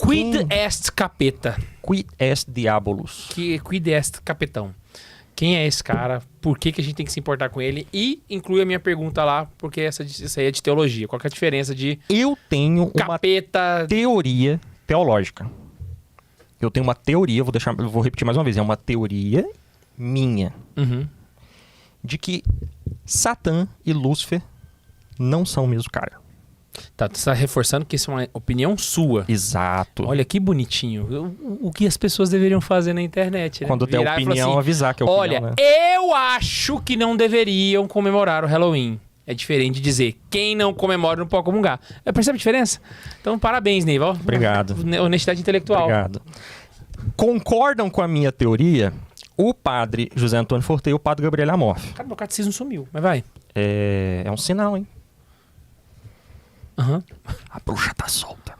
Quid est capeta? Quid est diabolus? Quid est capetão? Quem é esse cara? Por que a gente tem que se importar com ele? E inclui a minha pergunta lá, porque essa aí é de teologia. Qual que é a diferença de Eu tenho capeta... uma teoria teológica. Eu tenho uma teoria, vou repetir mais uma vez, é uma teoria minha, de que Satã e Lúcifer não são o mesmo cara. Tá, tu está reforçando que isso é uma opinião sua. Exato. Olha que bonitinho. O que as pessoas deveriam fazer na internet, né? Quando der opinião, assim, avisar que é opinião, olha, né? Eu acho que não deveriam comemorar o Halloween. É diferente de dizer, quem não comemora não pode comungar. Percebe a diferença? Então, parabéns, Neiva. Obrigado. Honestidade intelectual. Obrigado. Concordam com a minha teoria o padre José Antônio Forte e o padre Gabriel Amorf. Cara, meu catecismo sumiu, mas vai. É um sinal, hein? A bruxa tá solta.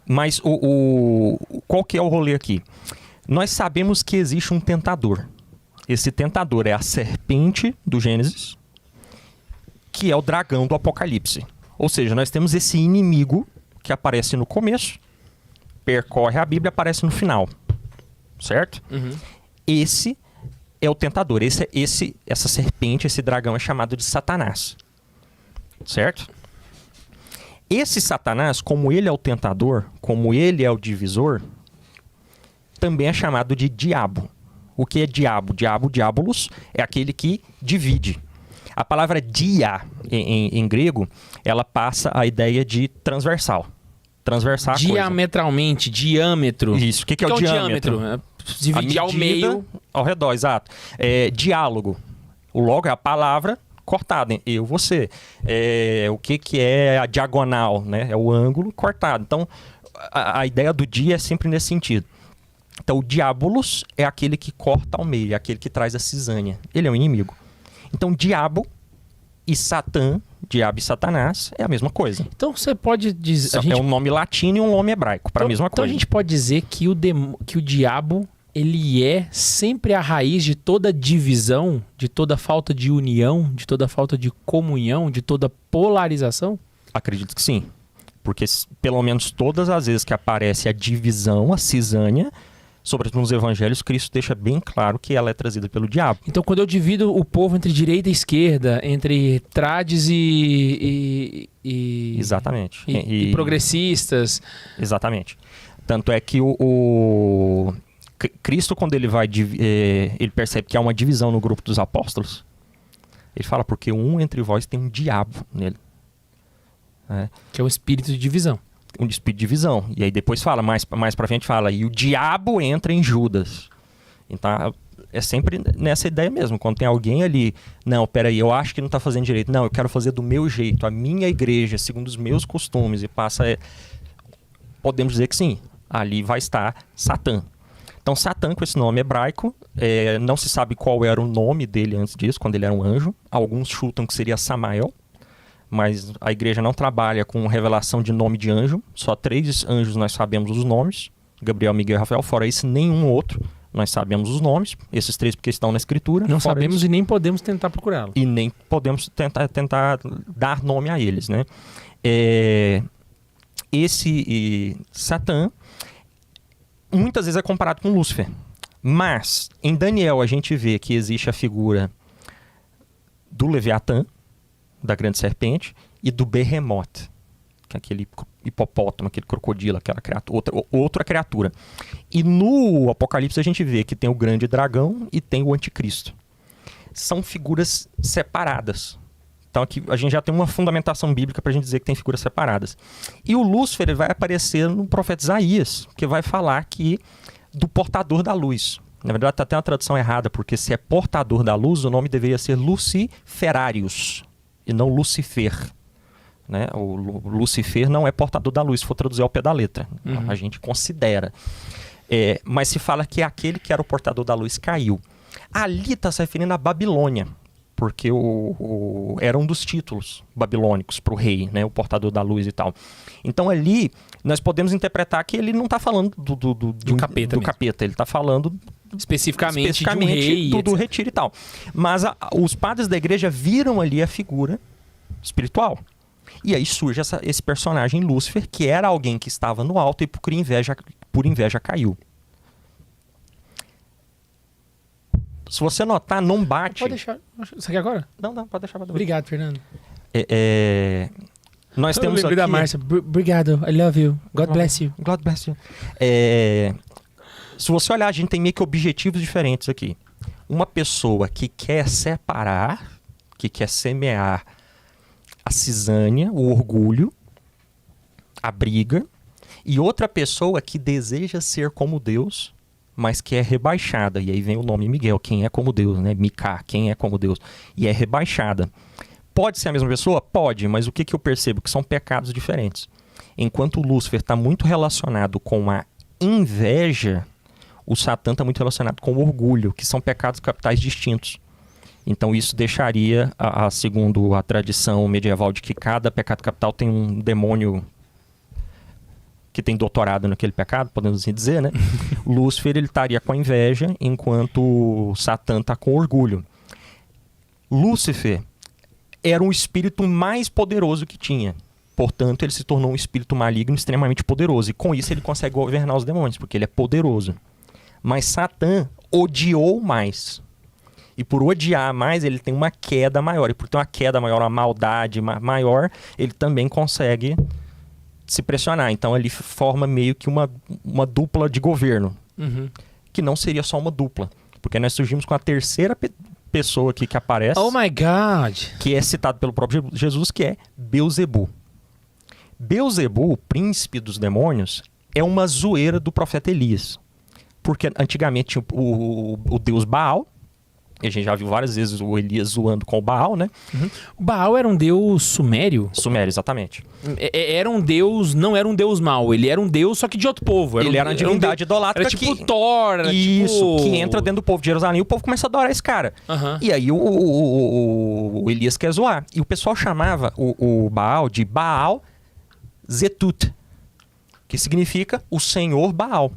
Mas qual que é o rolê aqui? Nós sabemos que existe um tentador. Esse tentador é a serpente do Gênesis, que é o dragão do Apocalipse. Ou seja, nós temos esse inimigo que aparece no começo, percorre a Bíblia e aparece no final. Certo? Esse é o tentador. Essa serpente, esse dragão é chamado de Satanás. Certo? Esse Satanás, como ele é o tentador, como ele é o divisor, também é chamado de diabo. O que é diabo? Diabolos, é aquele que divide. A palavra dia, em grego, ela passa a ideia de transversal. Transversar a diametralmente, coisa. Diâmetro. Isso. O que é o diâmetro? Dividir ao meio. Ao redor, exato. Diálogo. O logo é a palavra cortada, hein? Eu, você. O que é a diagonal, né? É o ângulo cortado. Então, a ideia do dia é sempre nesse sentido. Então, o diabolos é aquele que corta ao meio, é aquele que traz a cisânia. Ele é um inimigo. Então, diabo e Satã, diabo e Satanás, é a mesma coisa. Então, você pode dizer... É um nome latino e um nome hebraico, para a mesma coisa. Então, a gente pode dizer que o diabo... ele é sempre a raiz de toda divisão, de toda falta de união, de toda falta de comunhão, de toda polarização? Acredito que sim. Porque pelo menos todas as vezes que aparece a divisão, a cisânia, sobretudo nos evangelhos, Cristo deixa bem claro que ela é trazida pelo diabo. Então, quando eu divido o povo entre direita e esquerda, entre trades Exatamente. E progressistas... Exatamente. Tanto é que Cristo, quando ele ele percebe que há uma divisão no grupo dos apóstolos, ele fala, porque um entre vós tem um diabo nele. Que é um espírito de divisão. Um espírito de divisão. E aí depois fala, mais pra frente fala, e o diabo entra em Judas. Então, é sempre nessa ideia mesmo. Quando tem alguém ali, não, peraí, eu acho que não tá fazendo direito. Não, eu quero fazer do meu jeito, a minha igreja, segundo os meus costumes. E podemos dizer que sim, ali vai estar Satã. Então, Satã, com esse nome hebraico, não se sabe qual era o nome dele antes disso, quando ele era um anjo. Alguns chutam que seria Samael, mas a igreja não trabalha com revelação de nome de anjo. Só 3 anjos nós sabemos os nomes, Gabriel, Miguel e Rafael. Fora isso, nenhum outro nós sabemos os nomes. Esses 3 porque estão na escritura. Não sabemos e nem podemos tentar procurá-lo. E nem podemos tentar dar nome a eles, né? Esse Satã muitas vezes é comparado com Lúcifer. Mas, em Daniel, a gente vê que existe a figura do Leviatã, da grande serpente, e do Behemoth, que é aquele hipopótamo, aquele crocodilo, aquela outra criatura. E no Apocalipse a gente vê que tem o grande dragão e tem o anticristo. São figuras separadas. Então aqui a gente já tem uma fundamentação bíblica para a gente dizer que tem figuras separadas. E o Lúcifer vai aparecer no profeta Isaías, que vai falar do portador da luz. Na verdade está até uma tradução errada, porque se é portador da luz, o nome deveria ser Luciferarius, e não Lucifer. Né? O Lucifer não é portador da luz, se for traduzir ao pé da letra. A gente considera. Mas se fala que aquele que era o portador da luz caiu. Ali está se referindo à Babilônia, porque era um dos títulos babilônicos para o rei, né? O portador da luz e tal. Então ali nós podemos interpretar que ele não está falando do capeta, ele está falando especificamente de um rei, do retiro e tal. Mas os padres da igreja viram ali a figura espiritual. E aí surge esse personagem Lúcifer, que era alguém que estava no alto e por inveja caiu. Se você notar, não bate... Pode deixar. Você quer agora? Não, pode deixar. Obrigado, Fernando. Nós temos aqui... da Márcia. Obrigado, I love you. God bless you. God bless you. Se você olhar, a gente tem meio que objetivos diferentes aqui. Uma pessoa que quer separar, que quer semear a cisânia, o orgulho, a briga, e outra pessoa que deseja ser como Deus, mas que é rebaixada. E aí vem o nome Miguel, quem é como Deus, né? Micá, quem é como Deus. E é rebaixada. Pode ser a mesma pessoa? Pode, mas o que eu percebo? Que são pecados diferentes. Enquanto o Lúcifer está muito relacionado com a inveja, o Satã está muito relacionado com o orgulho, que são pecados capitais distintos. Então isso deixaria, segundo a tradição medieval, de que cada pecado capital tem um demônio que tem doutorado naquele pecado, podemos assim dizer, né? Lúcifer ele estaria com a inveja, enquanto o Satã está com orgulho. Lúcifer era um espírito mais poderoso que tinha. Portanto, ele se tornou um espírito maligno extremamente poderoso. E com isso ele consegue governar os demônios, porque ele é poderoso. Mas Satã odiou mais. E por odiar mais, ele tem uma queda maior. E por ter uma queda maior, uma maldade maior, ele também consegue se pressionar. Então, ele forma meio que uma dupla de governo. Uhum. Que não seria só uma dupla. Porque nós surgimos com a terceira pessoa aqui que aparece. Oh my God! Que é citado pelo próprio Jesus, que é Beelzebu. Beelzebu, o príncipe dos demônios, é uma zoeira do profeta Elias. Porque antigamente tinha o deus Baal, e a gente já viu várias vezes o Elias zoando com o Baal, né? Uhum. O Baal era um deus sumério? Sumério, exatamente. Era um deus, não era um deus mau, ele era um deus só que de outro povo. Ele era uma divindade idolatra. Era tipo Thor. Era isso, tipo... que entra dentro do povo de Jerusalém e o povo começa a adorar esse cara. Uhum. E aí o Elias quer zoar. E o pessoal chamava o Baal de Baal Zetut, que significa o Senhor Baal.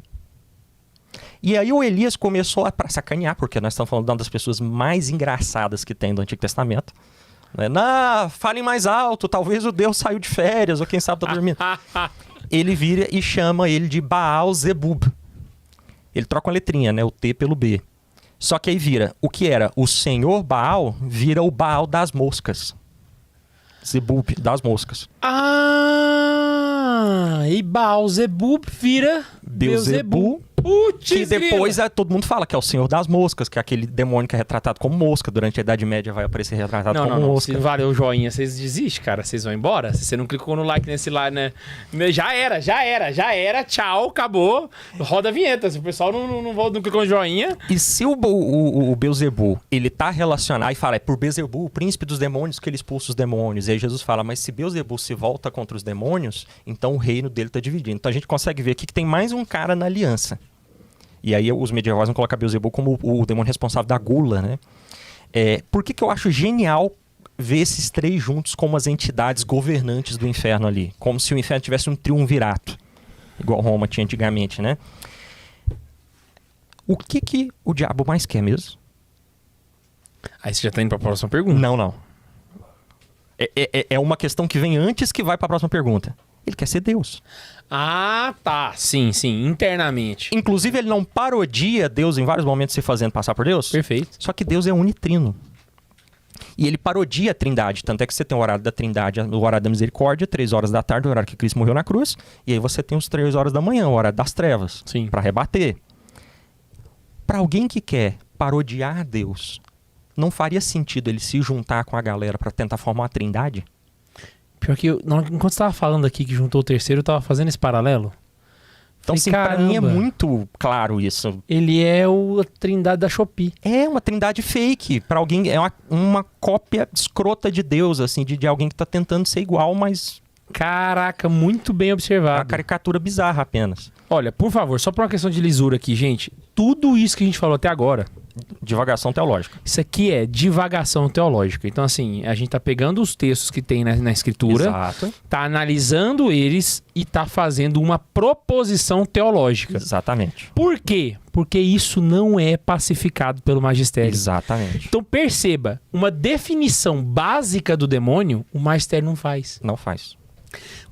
E aí o Elias começou a sacanear, porque nós estamos falando de uma das pessoas mais engraçadas que tem do Antigo Testamento. Não, falem mais alto, talvez o Deus saiu de férias, ou quem sabe está dormindo. Ele vira e chama ele de Baal Zebub. Ele troca uma letrinha, né, o T pelo B. Só que aí vira, o que era o Senhor Baal, vira o Baal das moscas. Zebub, das moscas. E Baal Zebub vira Beelzebu. Putz, que depois todo mundo fala que é o Senhor das Moscas, que é aquele demônio que é retratado como mosca. Durante a Idade Média vai aparecer retratado como mosca. Se valeu o joinha, vocês desistem, cara. Vocês vão embora. Se você não clicou no like nesse lá, né? Já era. Tchau, acabou. Roda a vinheta. Se o pessoal não clicou no joinha... E se o Beelzebu, ele tá relacionado... Aí fala, é por Beelzebu, o príncipe dos demônios, que ele expulsa os demônios. E aí Jesus fala, mas se Beelzebu se volta contra os demônios, então o reino dele tá dividido. Então a gente consegue ver aqui que tem mais um cara na aliança. E aí os medievais vão colocar Beelzebu como o demônio responsável da gula, né? Por que eu acho genial ver esses três juntos como as entidades governantes do inferno ali? Como se o inferno tivesse um triunvirato, igual Roma tinha antigamente, né? O que o diabo mais quer mesmo? Aí você já tá indo pra próxima pergunta? Não. É uma questão que vem antes que vai pra próxima pergunta. Ele quer ser Deus. Ah, tá. Sim, internamente. Inclusive, ele não parodia Deus em vários momentos se fazendo passar por Deus. Perfeito. Só que Deus é unitrino. E ele parodia a Trindade. Tanto é que você tem o horário da Trindade, o horário da misericórdia, 3 horas da tarde, o horário que Cristo morreu na cruz. E aí você tem os 3 horas da manhã, o horário das trevas. Sim. Para rebater. Para alguém que quer parodiar Deus, não faria sentido ele se juntar com a galera para tentar formar uma Trindade? Pior que enquanto você tava falando aqui que juntou o terceiro, eu tava fazendo esse paralelo. Então, assim, pra mim é muito claro isso. Ele é a Trindade da Shopee. É uma Trindade fake. Pra alguém, é uma cópia escrota de Deus, assim, de alguém que tá tentando ser igual, mas... Caraca, muito bem observado. É uma caricatura bizarra apenas. Olha, por favor, só por uma questão de lisura aqui, gente. Tudo isso que a gente falou até agora Divagação teológica. Isso aqui é divagação teológica. Então, assim, a gente tá pegando os textos que tem na escritura, Exato. tá analisando eles e tá fazendo uma proposição teológica. Exatamente. Por quê? Porque isso não é pacificado pelo magistério. Exatamente. Então, perceba, uma definição básica do demônio, o magistério não faz. Não faz.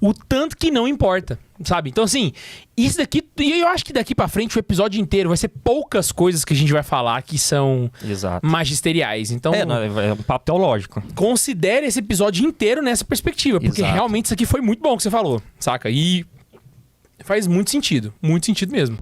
O tanto que não importa, sabe? Então, assim, isso daqui... E eu acho que daqui pra frente o episódio inteiro vai ser poucas coisas que a gente vai falar que são Exato. magisteriais. Então, É um papo teológico. considere esse episódio inteiro nessa perspectiva. Porque Exato. realmente isso aqui foi muito bom que você falou, saca? E faz muito sentido mesmo.